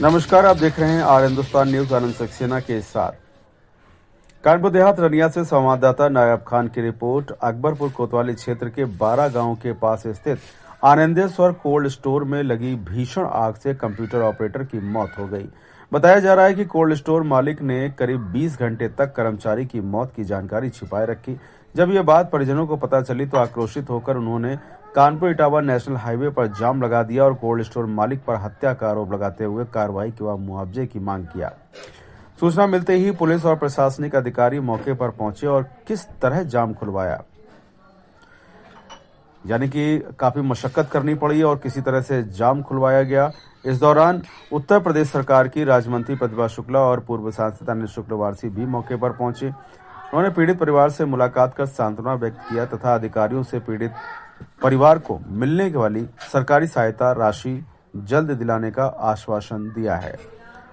नमस्कार, आप देख रहे हैं आर हिंदुस्तान न्यूज। आनंद सक्सेना के साथ कानपुर देहात रनिया से संवाददाता नायब खान की रिपोर्ट। अकबरपुर कोतवाली क्षेत्र के 12 गांव के पास स्थित आनंदेश्वर कोल्ड स्टोर में लगी भीषण आग से कंप्यूटर ऑपरेटर की मौत हो गई। बताया जा रहा है कि कोल्ड स्टोर मालिक ने करीब 20 घंटे तक कर्मचारी की मौत की जानकारी छिपाए रखी। जब यह बात परिजनों को पता चली तो आक्रोशित होकर उन्होंने कानपुर इटावा नेशनल हाईवे पर जाम लगा दिया और कोल्ड स्टोर मालिक पर हत्या का आरोप लगाते हुए कार्रवाई व मुआवजे की मांग किया। सूचना मिलते ही पुलिस और प्रशासनिक अधिकारी मौके पर पहुंचे और किस तरह जाम खुलवाया, यानी कि काफी मशक्कत करनी पड़ी और किसी तरह से जाम खुलवाया गया। इस दौरान उत्तर प्रदेश सरकार की राज्य मंत्री प्रतिभा शुक्ला और पूर्व सांसद अनिल शुक्रवारसी भी मौके पर पहुंचे। उन्होंने पीड़ित परिवार से मुलाकात कर सांत्वना व्यक्त किया तथा अधिकारियों से पीड़ित परिवार को मिलने वाली सरकारी सहायता राशि जल्द दिलाने का आश्वासन दिया है।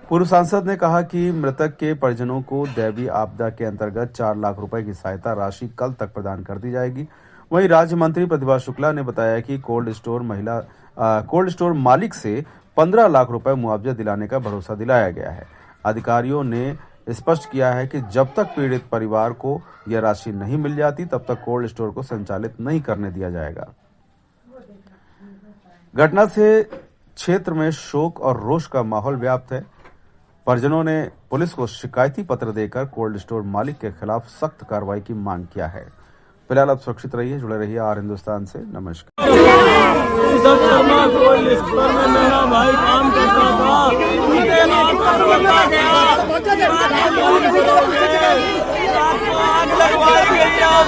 पूर्व सांसद ने कहा कि मृतक के परिजनों को दैवीय आपदा के अंतर्गत 4 लाख रुपए की सहायता राशि कल तक प्रदान कर दी जाएगी। वहीं राज्य मंत्री प्रतिभा शुक्ला ने बताया कि कोल्ड स्टोर मालिक से 15 लाख रुपए मुआवजा दिलाने का भरोसा दिलाया गया है। अधिकारियों ने स्पष्ट किया है कि जब तक पीड़ित परिवार को यह राशि नहीं मिल जाती तब तक कोल्ड स्टोर को संचालित नहीं करने दिया जाएगा। घटना से क्षेत्र में शोक और रोष का माहौल व्याप्त है। परिजनों ने पुलिस को शिकायती पत्र देकर कोल्ड स्टोर मालिक के खिलाफ सख्त कार्रवाई की मांग किया है। फिलहाल आप सुरक्षित रहिए, जुड़े रहिए आर हिंदुस्तान से। नमस्कार। कोल्ड स्टोर में मेरा भाई काम करता था, आग लगवाई गई, आग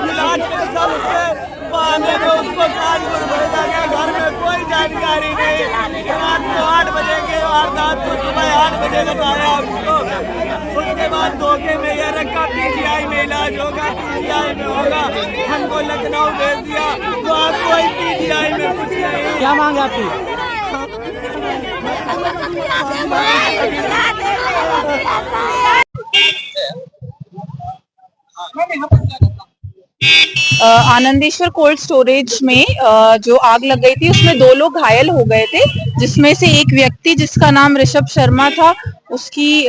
इलाज पैसा बहाने में उसको कानपुर भेजा गया। घर में कोई जानकारी नहीं। रात को 8 बजे के वारदात को सुबह 8 बजे बताया हमको। उसके बाद धोखे में यह रखा पीजीआई में इलाज होगा, पीजीआई में होगा। हमको लखनऊ भेज दिया तो आपको पीजीआई में कुछ नहीं। क्या मांग आपकी? आनंदेश्वर कोल्ड स्टोरेज में जो आग लग गई थी उसमें 2 लोग घायल हो गए थे, जिसमें से एक व्यक्ति जिसका नाम ऋषभ शर्मा था उसकी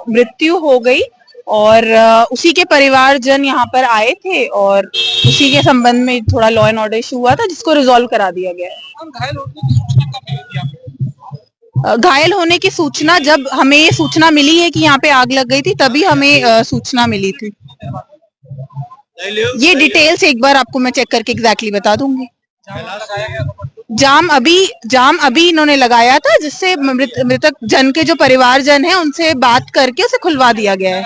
मृत्यु हो गई और उसी के परिवारजन यहाँ पर आए थे और उसी के संबंध में थोड़ा लॉ एंड ऑर्डर इशू हुआ था जिसको रिजॉल्व करा दिया गया है। घायल होने की सूचना जब हमें ये सूचना मिली है कि यहाँ पे आग लग गई थी तभी हमें सूचना मिली थी। ये डिटेल्स एक बार आपको मैं चेक करके एग्जैक्टली बता दूंगी। जाम अभी इन्होंने लगाया था, जिससे मृतक जन के जो परिवारजन है उनसे बात करके उसे खुलवा दिया गया है।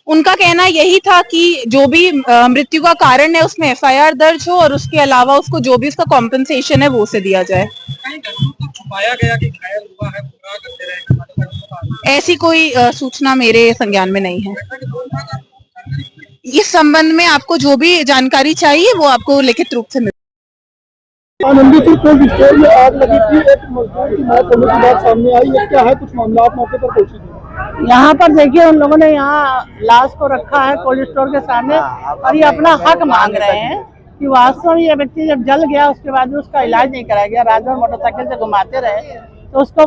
उनका कहना यही था कि जो भी मृत्यु का कारण है उसमें एफआईआर दर्ज हो और उसके अलावा उसको जो भी उसका कॉम्पेंसेशन है वो उसे दिया जाए। छुपाया गया कि घायल हुआ है, पूरा करते रहे, ऐसी कोई सूचना मेरे संज्ञान में नहीं है। इस संबंध में आपको जो भी जानकारी चाहिए वो आपको लिखित रूप से मिलेगी। आनंदेश्वर कोल्ड स्टोर में आग लगी थी, एक मजदूर की मौत होने की बात सामने आई है। क्या है कुछ मामला, आप मौके पर पहुंची थी? यहाँ पर देखिए उन लोगों ने यहाँ लाश को रखा है कोल्ड स्टोर के सामने और ये अपना हक मांग रहे हैं कि वास्तव में ये व्यक्ति जब जल गया उसके बाद भी उसका इलाज नहीं कराया गया। रात भर मोटरसाइकिल से घुमाते रहे तो उसको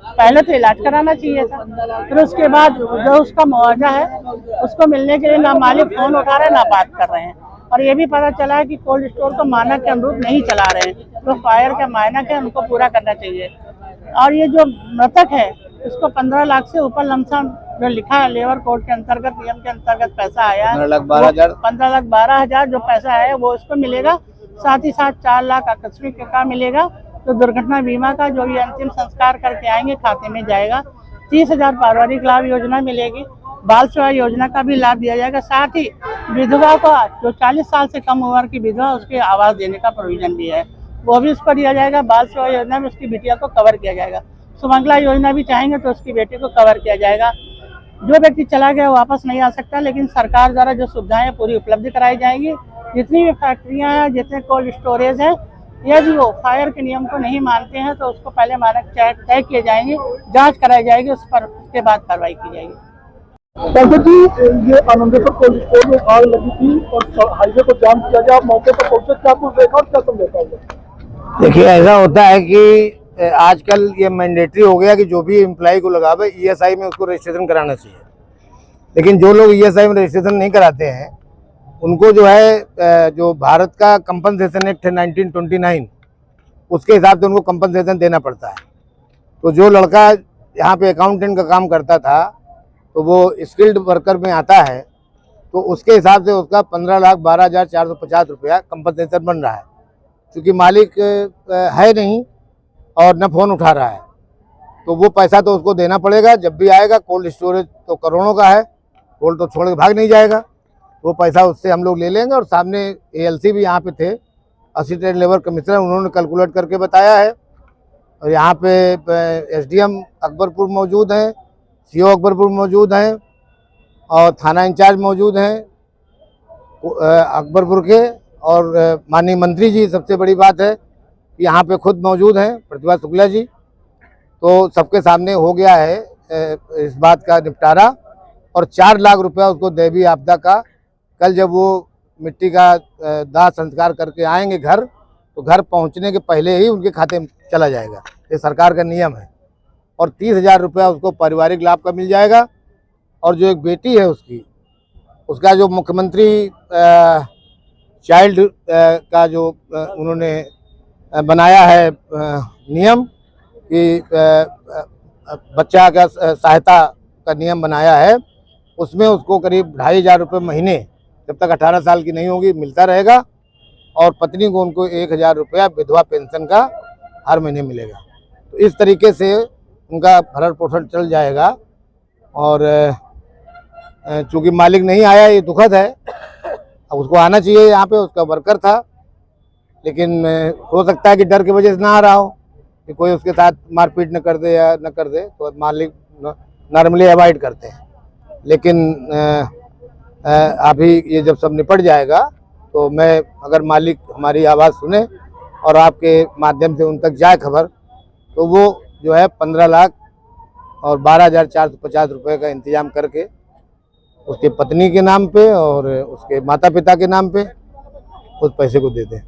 पहले तो इलाज कराना चाहिए था, फिर उसके बाद जो उसका मुआवजा है उसको मिलने के लिए ना मालिक फोन उठा रहे ना बात कर रहे हैं। और ये भी पता चला है कि कोल्ड स्टोर को मानक के अनुरूप नहीं चला रहे हैं, तो फायर का मानक है उनको पूरा करना चाहिए। और ये जो मृतक है उसको 15 लाख से ऊपर लमसम जो लिखा है लेबर कोड के अंतर्गत, नियम के अंतर्गत पैसा आया है 15,12,000 जो पैसा है वो उसको मिलेगा। साथ ही साथ 4 लाख आकस्मिक का मिलेगा, तो दुर्घटना बीमा का जो ये अंतिम संस्कार करके आएंगे खाते में जाएगा। 30,000 पारिवारिक लाभ योजना मिलेगी, बाल सेवा योजना का भी लाभ दिया जाएगा। साथ ही विधवा को जो 40 साल से कम उम्र की विधवा उसके आवास देने का प्रोविजन भी है, वो भी उसको दिया जाएगा। बाल सेवा योजना में उसकी बिटिया को कवर किया जाएगा। सुमंगला योजना भी चाहेंगे तो उसकी बेटी को कवर किया जाएगा। जो व्यक्ति चला गया वापस नहीं आ सकता, लेकिन सरकार द्वारा जो सुविधाएं पूरी उपलब्ध कराई जाएंगी। जितनी भी फैक्ट्रियां हैं, जितने कोल्ड स्टोरेज हैं, यदि वो फायर के नियम को नहीं मानते हैं तो उसको पहले मानक तय किए जाएंगे, जांच कराई जाएगी, उस पर उसके बाद कार्रवाई की जाएगी। पंकज जी, ये आनंदेश्वर कोल्ड स्टोर में आग लगी थी और हाईवे को जाम किया गया, आप मौके पर पहुंचे, क्या कुछ देखा और क्या समझा हुआ? देखिए, ऐसा होता है कि आजकल ये मैंडेटरी हो गया कि जो भी एम्प्लॉय को लगावे ईएसआई में उसको रजिस्ट्रेशन कराना चाहिए। लेकिन जो लोग ईएसआई में रजिस्ट्रेशन नहीं कराते हैं उनको जो है जो भारत का कंपनसेशन एक्ट है 1929 उसके हिसाब से उनको कंपनसेशन देना पड़ता है। तो जो लड़का यहाँ पे अकाउंटेंट का काम करता था तो वो स्किल्ड वर्कर में आता है तो उसके हिसाब से उसका 15,12,450 रुपया कंपनसेशन बन रहा है। क्योंकि मालिक है नहीं और न फ़ोन उठा रहा है तो वो पैसा तो उसको देना पड़ेगा। जब भी आएगा, कोल्ड स्टोरेज तो करोड़ों का है, कोल्ड तो छोड़ के भाग नहीं जाएगा, वो पैसा उससे हम लोग ले लेंगे। और सामने एएलसी भी यहाँ पे थे, असिस्टेंट लेबर कमिश्नर, उन्होंने कैलकुलेट करके बताया है। और यहाँ पे एसडीएम अकबरपुर मौजूद हैं, सीओ अकबरपुर मौजूद हैं और थाना इंचार्ज मौजूद हैं अकबरपुर के, और माननीय मंत्री जी, सबसे बड़ी बात है कि यहाँ पे खुद मौजूद हैं प्रतिभा शुक्ला जी। तो सबके सामने हो गया है इस बात का निपटारा। और 4 लाख रुपया उसको दैवीय आपदा का, कल जब वो मिट्टी का दाह संस्कार करके आएंगे घर, तो घर पहुँचने के पहले ही उनके खाते में चला जाएगा, ये सरकार का नियम है। और 30,000 रुपया उसको पारिवारिक लाभ का मिल जाएगा। और जो एक बेटी है उसकी, उसका जो मुख्यमंत्री चाइल्ड का जो उन्होंने बनाया है नियम कि बच्चा का सहायता का नियम बनाया है, उसमें उसको करीब 2,500 रुपये महीने जब तक 18 साल की नहीं होगी मिलता रहेगा। और पत्नी को उनको 1,000 रुपया विधवा पेंशन का हर महीने मिलेगा। तो इस तरीके से उनका भरण पोषण चल जाएगा। और चूँकि मालिक नहीं आया, ये दुखद है, अब उसको आना चाहिए, यहाँ पे उसका वर्कर था, लेकिन हो सकता है कि डर की वजह से ना आ रहा हो कि कोई उसके साथ मारपीट न कर दे या न कर दे, तो मालिक नॉर्मली अवॉइड करते हैं। लेकिन अभी ये जब सब निपट जाएगा तो मैं, अगर मालिक हमारी आवाज़ सुने और आपके माध्यम से उन तक जाए खबर, तो वो जो है 15 लाख और 12,450 रुपये का इंतजाम करके उसके पत्नी के नाम पे और उसके माता पिता के नाम पे उस पैसे को दे दें।